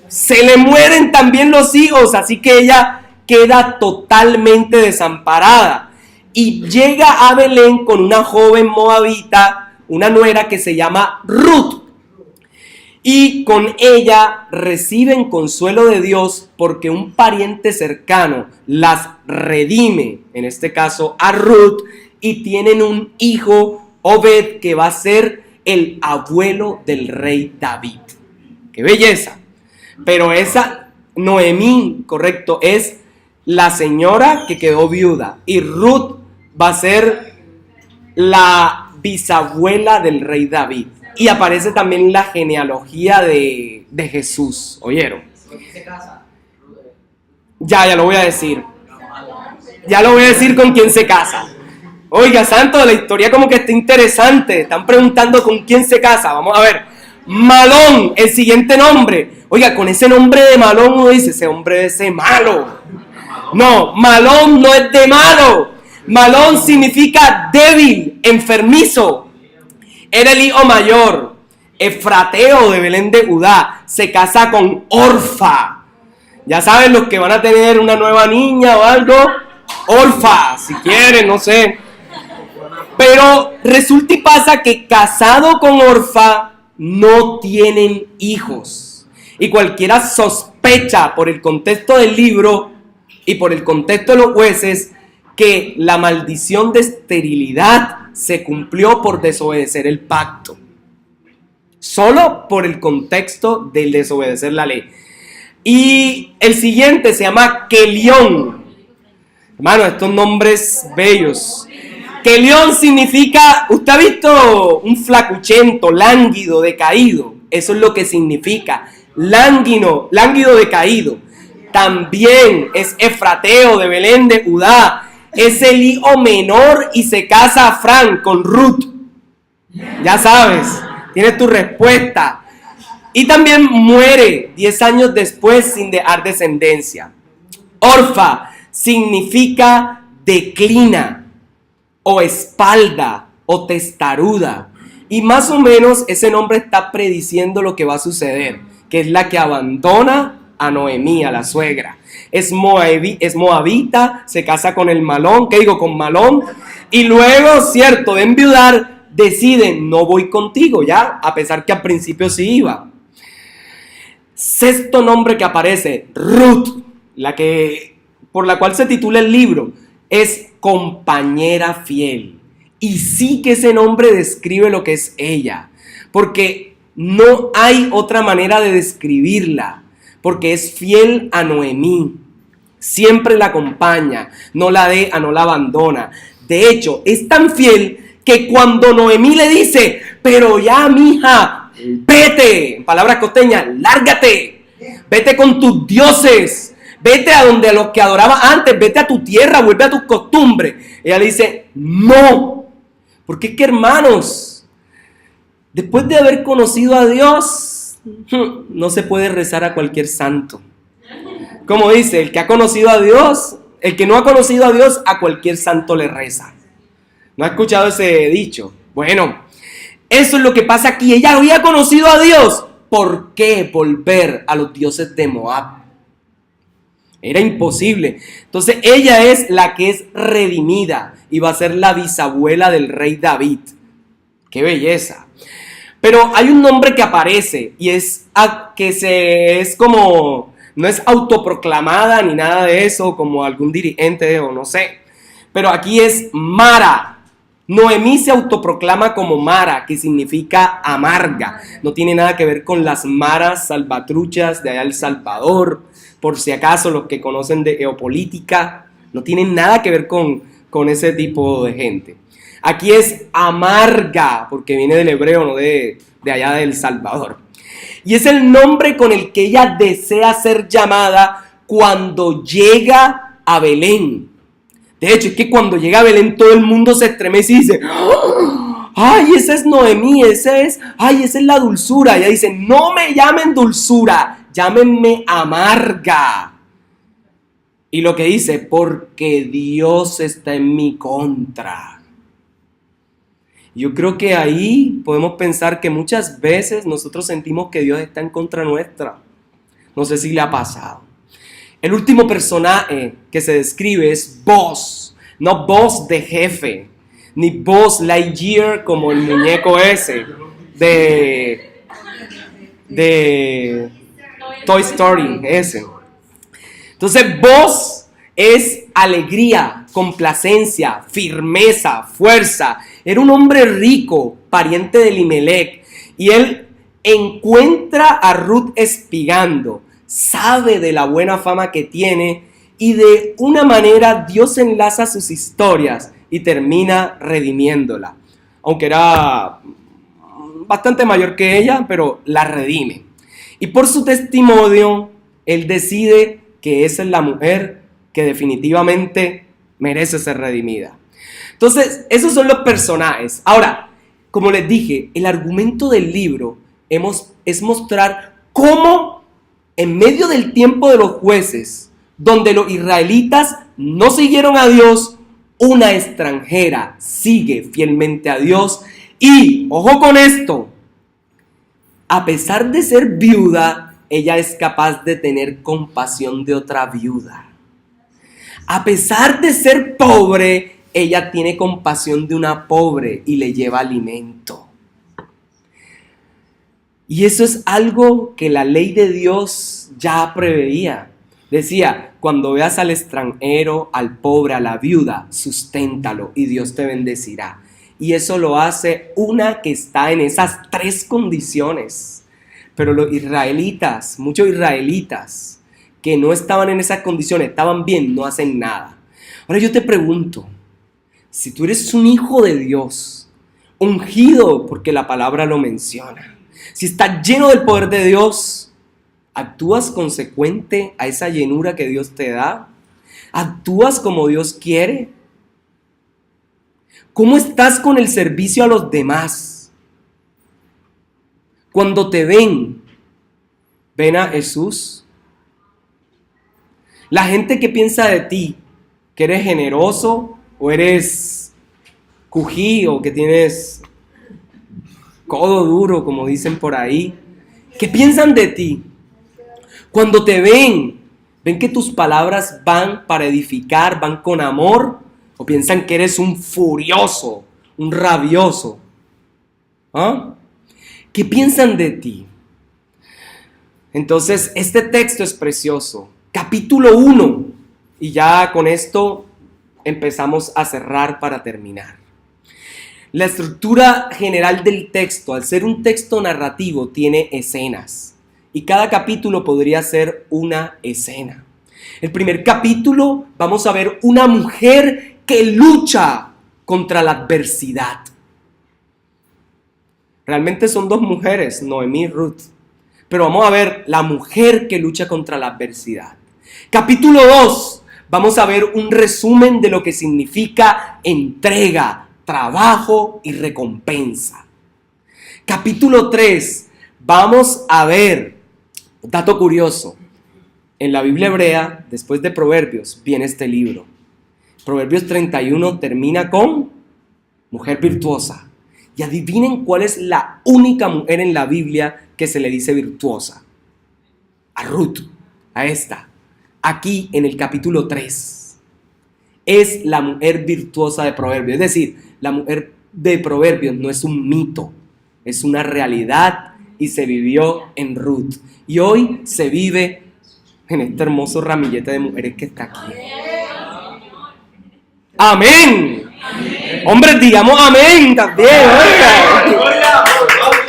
se le mueren también los hijos, así que ella queda totalmente desamparada. Y llega a Belén con una joven moabita, una nuera que se llama Ruth. Y con ella reciben consuelo de Dios porque un pariente cercano las redime, en este caso a Ruth, y tienen un hijo, Obed, que va a ser el abuelo del rey David. ¡Qué belleza! Pero esa Noemí, correcto, es la señora que quedó viuda, y Ruth va a ser la bisabuela del rey David. Y aparece también la genealogía de Jesús. ¿Oyeron? ¿Con quién se casa? Ya lo voy a decir. Ya lo voy a decir con quién se casa. Oiga, santo, la historia como que está interesante. Están preguntando con quién se casa. Vamos a ver. Malón, el siguiente nombre. Oiga, con ese nombre de Malón uno dice, ese hombre debe ser malo. No, Malón no es de malo. Malón significa débil, enfermizo. Era el hijo mayor, Efrateo de Belén de Judá. Se casa con Orfa. Ya saben, los que van a tener una nueva niña o algo, Orfa, si quieren, no sé. Pero resulta y pasa que casado con Orfa no tienen hijos. Y cualquiera sospecha por el contexto del libro y por el contexto de los jueces que la maldición de esterilidad se cumplió por desobedecer el pacto. Solo por el contexto del desobedecer la ley. Y el siguiente se llama Kelión. Hermano, estos nombres bellos. Kelión significa, usted ha visto un flacuchento, lánguido, decaído. Eso es lo que significa. Lánguido, decaído. También es Efrateo de Belén de Judá. Es el hijo menor y se casa a Fran con Ruth. Ya sabes, tienes tu respuesta. Y también muere 10 años después sin dejar descendencia. Orfa significa declina, o espalda, o testaruda. Y más o menos ese nombre está prediciendo lo que va a suceder, que es la que abandona a Noemí, a la suegra. Es moabita, se casa con el malón, con Malón, y luego, cierto, de enviudar, decide, no voy contigo ya, a pesar que al principio sí iba. Sexto nombre que aparece, Ruth, por la cual se titula el libro, es compañera fiel. Y sí que ese nombre describe lo que es ella, porque no hay otra manera de describirla, porque es fiel a Noemí, siempre la acompaña, no la deja, no la abandona. De hecho, es tan fiel que cuando Noemí le dice, pero ya, mija, vete, en palabras costeñas, lárgate, vete con tus dioses, vete a donde los que adoraba antes, vete a tu tierra, vuelve a tus costumbres. Ella le dice, no. Porque es que, hermanos, después de haber conocido a Dios, no se puede rezar a cualquier santo. Como dice, el que ha conocido a Dios, el que no ha conocido a Dios, a cualquier santo le reza. ¿No ha escuchado ese dicho? Bueno, eso es lo que pasa aquí. Ella había conocido a Dios. ¿Por qué volver a los dioses de Moab? Era imposible. Entonces ella es la que es redimida y va a ser la bisabuela del rey David. ¡Qué belleza! Pero hay un nombre que aparece y es como, no es autoproclamada ni nada de eso, como algún dirigente o no sé. Pero aquí es Mara. Noemí se autoproclama como Mara, que significa amarga. No tiene nada que ver con las maras salvatruchas de allá El Salvador. Por si acaso los que conocen de geopolítica, no tienen nada que ver con ese tipo de gente. Aquí es amarga, porque viene del hebreo, no de allá de El Salvador. Y es el nombre con el que ella desea ser llamada cuando llega a Belén. De hecho, es que cuando llega a Belén todo el mundo se estremece y dice, ¡ay, esa es Noemí! Esa es la dulzura. Ella dice, no me llamen dulzura, llámenme amarga. Y lo que dice, porque Dios está en mi contra. Yo creo que ahí podemos pensar que muchas veces nosotros sentimos que Dios está en contra nuestra. No sé si le ha pasado. El último personaje que se describe es Buzz, no Buzz de jefe, ni Buzz Lightyear como el muñeco ese de Toy Story, ese. Entonces Buzz es alegría, complacencia, firmeza, fuerza. Era un hombre rico, pariente de Elimelech, y él encuentra a Ruth espigando. Sabe de la buena fama que tiene y de una manera Dios enlaza sus historias y termina redimiéndola. Aunque era bastante mayor que ella, pero la redime. Y por su testimonio, él decide que esa es la mujer que definitivamente merece ser redimida. Entonces, esos son los personajes. Ahora, como les dije, el argumento del libro es mostrar cómo en medio del tiempo de los jueces, donde los israelitas no siguieron a Dios, una extranjera sigue fielmente a Dios y, ojo con esto, a pesar de ser viuda, ella es capaz de tener compasión de otra viuda. A pesar de ser pobre, ella tiene compasión de una pobre y le lleva alimento. Y eso es algo que la ley de Dios ya preveía. Decía, cuando veas al extranjero, al pobre, a la viuda, susténtalo y Dios te bendecirá. Y eso lo hace una que está en esas tres condiciones. Pero los israelitas, muchos israelitas que no estaban en esas condiciones, estaban bien, no hacen nada. Ahora yo te pregunto, si tú eres un hijo de Dios, ungido porque la palabra lo menciona, si estás lleno del poder de Dios, ¿actúas consecuente a esa llenura que Dios te da? ¿Actúas como Dios quiere? ¿Cómo estás con el servicio a los demás? Cuando te ven a Jesús. La gente que piensa de ti, ¿Que eres generoso o eres cují o que tienes codo duro, como dicen por ahí? ¿Qué piensan de ti? Cuando te ven que tus palabras van para edificar, van con amor, o piensan que eres un furioso, un rabioso. ¿Ah? ¿Qué piensan de ti? Entonces, este texto es precioso. Capítulo 1. Y ya con esto empezamos a cerrar para terminar. La estructura general del texto, al ser un texto narrativo, tiene escenas. Y cada capítulo podría ser una escena. El primer capítulo vamos a ver una mujer que lucha contra la adversidad. Realmente son dos mujeres, Noemí y Ruth. Pero vamos a ver la mujer que lucha contra la adversidad. Capítulo 2, vamos a ver un resumen de lo que significa entrega, trabajo y recompensa. Capítulo 3, vamos a ver, dato curioso, en la Biblia hebrea, después de Proverbios, viene este libro. Proverbios 31 termina con mujer virtuosa. Y adivinen cuál es la única mujer en la Biblia que se le dice virtuosa. A Ruth, a esta. Aquí en el capítulo 3. Es la mujer virtuosa de Proverbios. Es decir, la mujer de Proverbios no es un mito, es una realidad y se vivió en Ruth. Y hoy se vive en este hermoso ramillete de mujeres que está aquí. ¡Amén! Amén. Hombres, digamos amén también.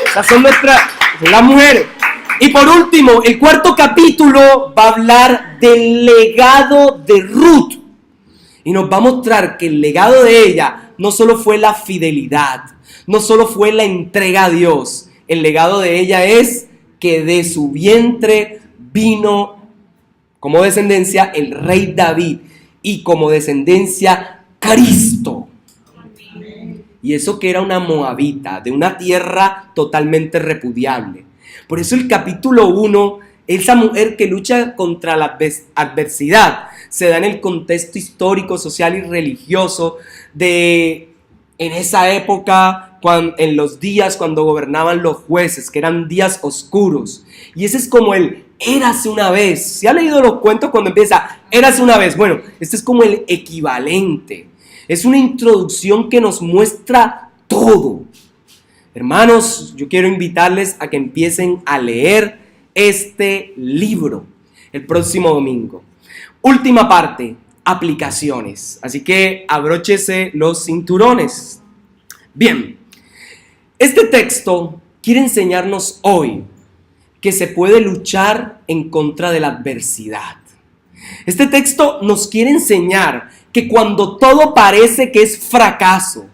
Esas son las mujeres. Y por último, el cuarto capítulo va a hablar del legado de Ruth. Y nos va a mostrar que el legado de ella no solo fue la fidelidad, no solo fue la entrega a Dios. El legado de ella es que de su vientre vino como descendencia el rey David y como descendencia Cristo. Y eso que era una moabita, de una tierra totalmente repudiable. Por eso el capítulo 1, esa mujer que lucha contra la adversidad, se da en el contexto histórico, social y religioso en esa época, en los días cuando gobernaban los jueces, que eran días oscuros. Y ese es como el érase una vez. ¿Se ha leído los cuentos cuando empieza érase una vez? Bueno, este es como el equivalente. Es una introducción que nos muestra todo. Hermanos, yo quiero invitarles a que empiecen a leer este libro el próximo domingo. Última parte, aplicaciones. Así que abróchese los cinturones. Bien, este texto quiere enseñarnos hoy que se puede luchar en contra de la adversidad. Este texto nos quiere enseñar que cuando todo parece que es fracaso,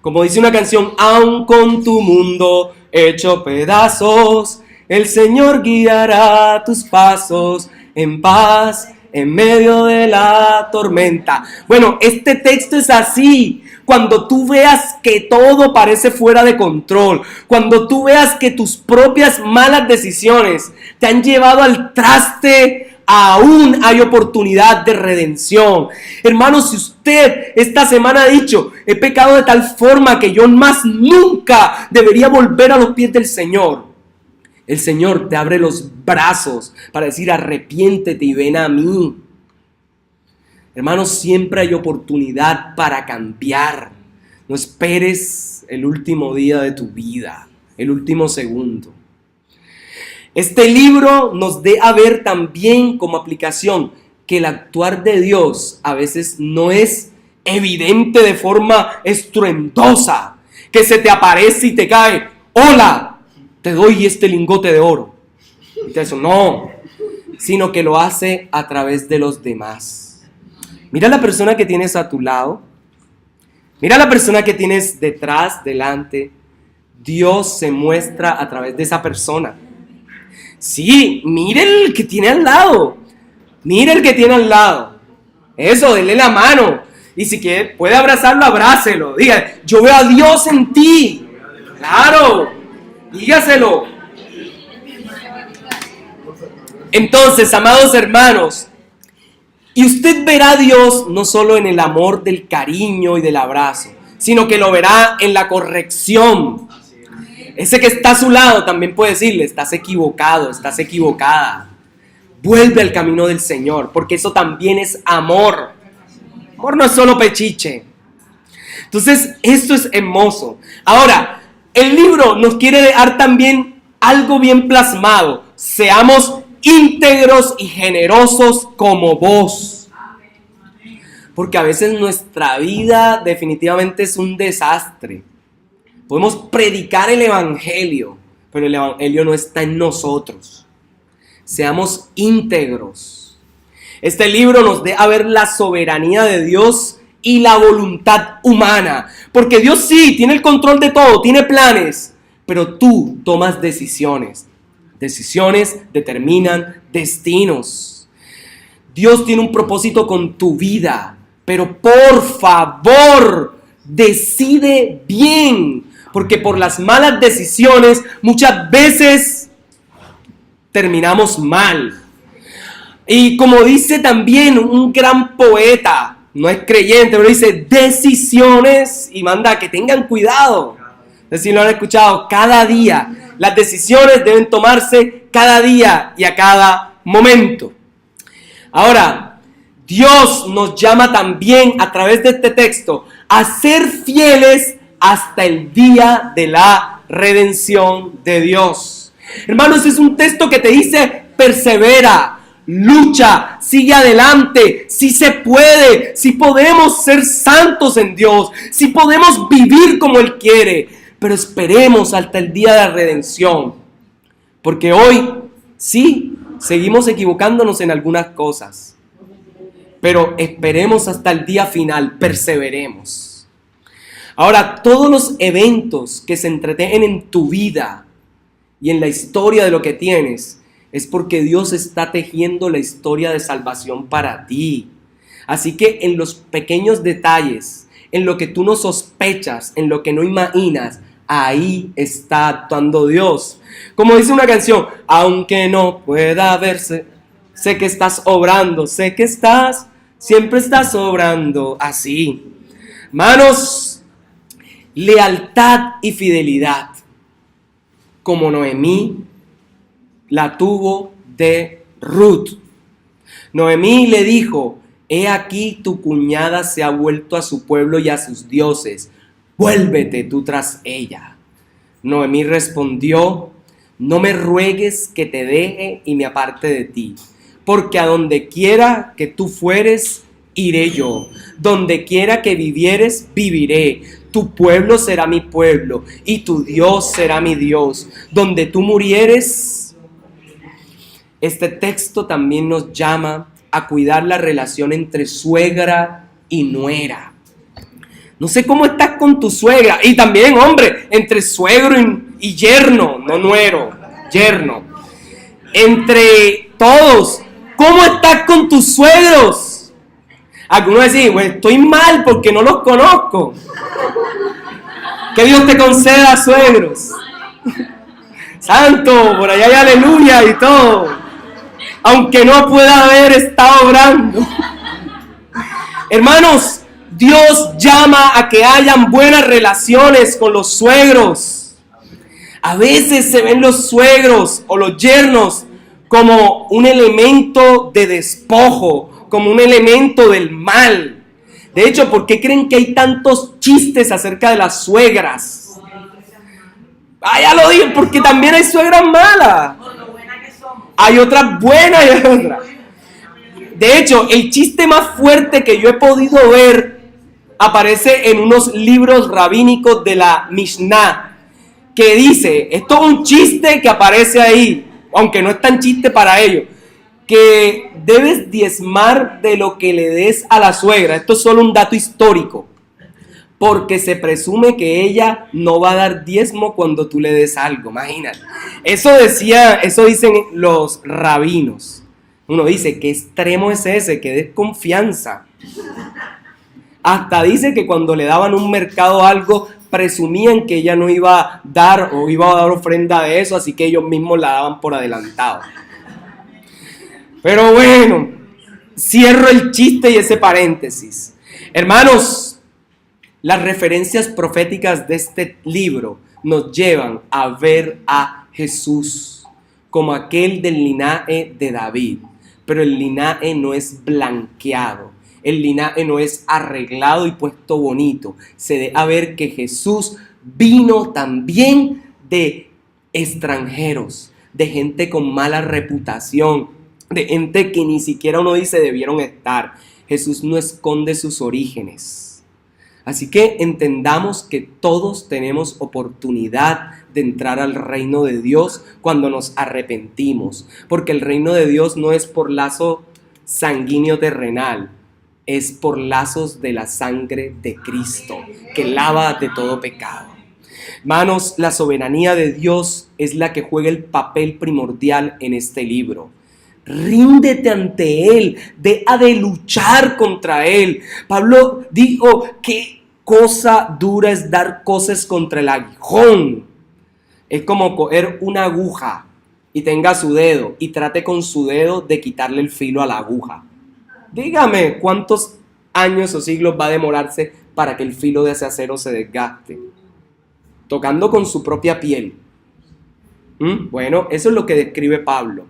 como dice una canción, aun con tu mundo hecho pedazos, el Señor guiará tus pasos en paz en medio de la tormenta. Bueno, este texto es así. Cuando tú veas que todo parece fuera de control, cuando tú veas que tus propias malas decisiones te han llevado al traste, aún hay oportunidad de redención. Hermanos, si usted esta semana ha dicho, he pecado de tal forma que yo más nunca debería volver a los pies del Señor, el Señor te abre los brazos para decir, arrepiéntete y ven a mí. Hermanos, siempre hay oportunidad para cambiar. No esperes el último día de tu vida, el último segundo. Este libro nos deja ver también como aplicación que el actuar de Dios a veces no es evidente de forma estruendosa, que se te aparece y te cae, hola, te doy este lingote de oro. Eso no, sino que lo hace a través de los demás. Mira a la persona que tienes a tu lado, mira a la persona que tienes detrás, delante. Dios se muestra a través de esa persona. Sí, mire el que tiene al lado. Mire el que tiene al lado. Eso, denle la mano. Y si quiere, puede abrazarlo, abrácelo. Diga, yo veo a Dios en ti. Claro, dígaselo. Entonces, amados hermanos, Y usted verá a Dios no solo en el amor del cariño y del abrazo, sino que lo verá en la corrección. Ese que está a su lado también puede decirle, estás equivocado, estás equivocada. Vuelve al camino del Señor, porque eso también es amor. Amor no es solo pechiche. Entonces, esto es hermoso. Ahora, el libro nos quiere dar también algo bien plasmado. Seamos íntegros y generosos como vos. Porque a veces nuestra vida definitivamente es un desastre. Podemos predicar el evangelio, pero el evangelio no está en nosotros. Seamos íntegros. Este libro nos deja ver la soberanía de Dios y la voluntad humana. Porque Dios sí tiene el control de todo, tiene planes, pero tú tomas decisiones. Decisiones determinan destinos. Dios tiene un propósito con tu vida, pero por favor, decide bien, porque por las malas decisiones muchas veces terminamos mal. Y como dice también un gran poeta, no es creyente, pero dice decisiones y manda a que tengan cuidado. No sé si lo han escuchado, cada día. Las decisiones deben tomarse cada día y a cada momento. Ahora, Dios nos llama también a través de este texto a ser fieles hasta el día de la redención de Dios. Hermanos, es un texto que te dice persevera, lucha, sigue adelante, si se puede, si podemos ser santos en Dios, si podemos vivir como Él quiere, pero esperemos hasta el día de la redención, porque hoy sí, seguimos equivocándonos en algunas cosas, pero esperemos hasta el día final, perseveremos. Ahora, todos los eventos que se entretienen en tu vida y en la historia de lo que tienes, es porque Dios está tejiendo la historia de salvación para ti. Así que en los pequeños detalles, en lo que tú no sospechas, en lo que no imaginas, ahí está actuando Dios. Como dice una canción, aunque no pueda verse, sé que estás obrando, sé que siempre estás obrando así. Hermanos, lealtad y fidelidad, como Noemí la tuvo de Ruth. Noemí le dijo, he aquí tu cuñada se ha vuelto a su pueblo y a sus dioses, vuélvete tú tras ella. Noemí respondió, no me ruegues que te deje y me aparte de ti, porque a donde quiera que tú fueres, iré yo, donde quiera que vivieres, viviré. Tu pueblo será mi pueblo y tu Dios será mi Dios. Donde tú murieres. Este texto también nos llama a cuidar la relación entre suegra y nuera. No sé cómo estás con tu suegra. Y también, hombre, entre suegro y yerno, no nuero, yerno. Entre todos, ¿cómo estás con tus suegros? Algunos dicen, bueno, estoy mal porque no los conozco. Que Dios te conceda suegros. Santo, por allá hay aleluya y todo. Aunque no pueda haber estado obrando. Hermanos, Dios llama a que hayan buenas relaciones con los suegros. A veces se ven los suegros o los yernos como un elemento de despojo, como un elemento del mal. De hecho, ¿por qué creen que hay tantos chistes acerca de las suegras? Ah, ya lo dije, porque también hay suegras malas. Hay otras buenas y hay otras. De hecho, el chiste más fuerte que yo he podido ver aparece en unos libros rabínicos de la Mishnah, que dice, esto es un chiste que aparece ahí, aunque no es tan chiste para ellos, que debes diezmar de lo que le des a la suegra. Esto es solo un dato histórico, porque se presume que ella no va a dar diezmo cuando tú le des algo, imagínate. Eso dicen los rabinos. Uno dice, ¿qué extremo es ese? ¿Qué desconfianza? Hasta dice que cuando le daban un mercado algo, presumían que ella no iba a dar o iba a dar ofrenda de eso, así que ellos mismos la daban por adelantado. Pero bueno, cierro el chiste y ese paréntesis. Hermanos, las referencias proféticas de este libro nos llevan a ver a Jesús como aquel del linaje de David. Pero el linaje no es blanqueado, el linaje no es arreglado y puesto bonito. Se deja ver que Jesús vino también de extranjeros, de gente con mala reputación, de gente que ni siquiera uno dice debieron estar. Jesús no esconde sus orígenes. Así que entendamos que todos tenemos oportunidad de entrar al reino de Dios cuando nos arrepentimos, porque el reino de Dios no es por lazo sanguíneo terrenal, es por lazos de la sangre de Cristo, que lava de todo pecado. Hermanos, la soberanía de Dios es la que juega el papel primordial en este libro. Ríndete ante Él, deja de luchar contra Él. Pablo dijo, qué cosa dura es dar cosas contra el aguijón. Es como coger una aguja y tenga su dedo y trate con su dedo de quitarle el filo a la aguja. Dígame cuántos años o siglos va a demorarse para que el filo de ese acero se desgaste. Tocando con su propia piel. Bueno, eso es lo que describe Pablo.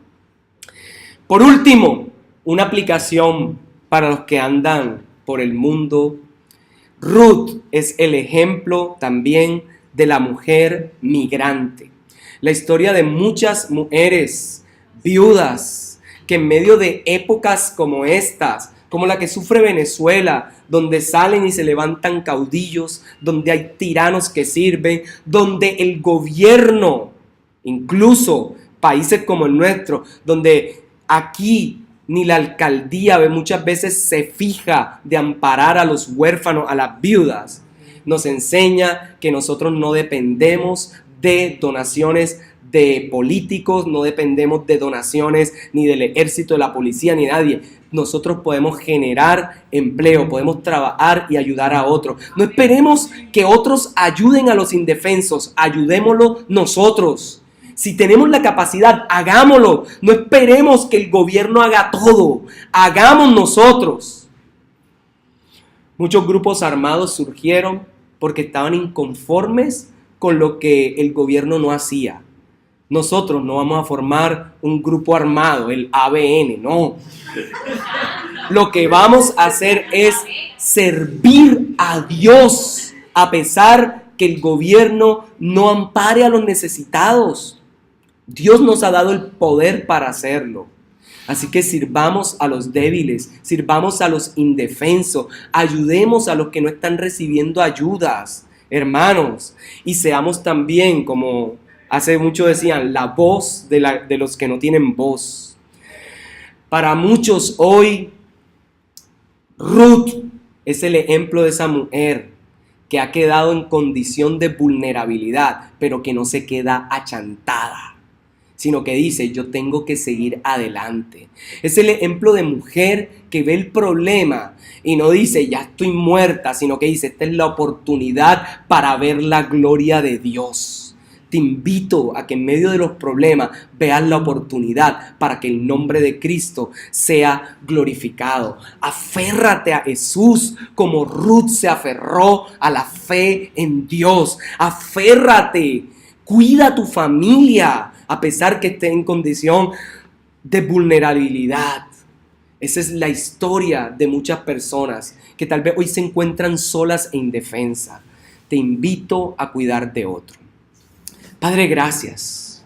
Por último, una aplicación para los que andan por el mundo. Ruth es el ejemplo también de la mujer migrante. La historia de muchas mujeres viudas que en medio de épocas como estas, como la que sufre Venezuela, donde salen y se levantan caudillos, donde hay tiranos que sirven, donde el gobierno, incluso países como el nuestro, donde aquí ni la alcaldía muchas veces se fija de amparar a los huérfanos, a las viudas, nos enseña que nosotros no dependemos de donaciones de políticos, no dependemos de donaciones ni del ejército, de la policía, ni nadie. Nosotros podemos generar empleo, podemos trabajar y ayudar a otros. No esperemos que otros ayuden a los indefensos, ayudémoslo nosotros. Si tenemos la capacidad, hagámoslo. No esperemos que el gobierno haga todo, hagamos nosotros. Muchos grupos armados surgieron porque estaban inconformes con lo que el gobierno no hacía. Nosotros no vamos a formar un grupo armado, el ABN, no. Lo que vamos a hacer es servir a Dios, a pesar que el gobierno no ampare a los necesitados. Dios nos ha dado el poder para hacerlo. Así que sirvamos a los débiles, sirvamos a los indefensos, ayudemos a los que no están recibiendo ayudas, hermanos, y seamos también, como hace mucho decían, la voz de los que no tienen voz. Para muchos hoy, Ruth es el ejemplo de esa mujer que ha quedado en condición de vulnerabilidad, pero que no se queda achantada, sino que dice, yo tengo que seguir adelante. Es el ejemplo de mujer que ve el problema y no dice, ya estoy muerta, sino que dice, esta es la oportunidad para ver la gloria de Dios. Te invito a que en medio de los problemas veas la oportunidad para que el nombre de Cristo sea glorificado. Aférrate a Jesús como Ruth se aferró a la fe en Dios. Aférrate, cuida a tu familia a pesar que esté en condición de vulnerabilidad. Esa es la historia de muchas personas que tal vez hoy se encuentran solas e indefensas. Te invito a cuidar de otro. Padre, gracias.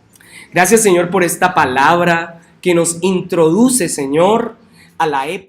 Gracias, Señor, por esta palabra que nos introduce, Señor, a la época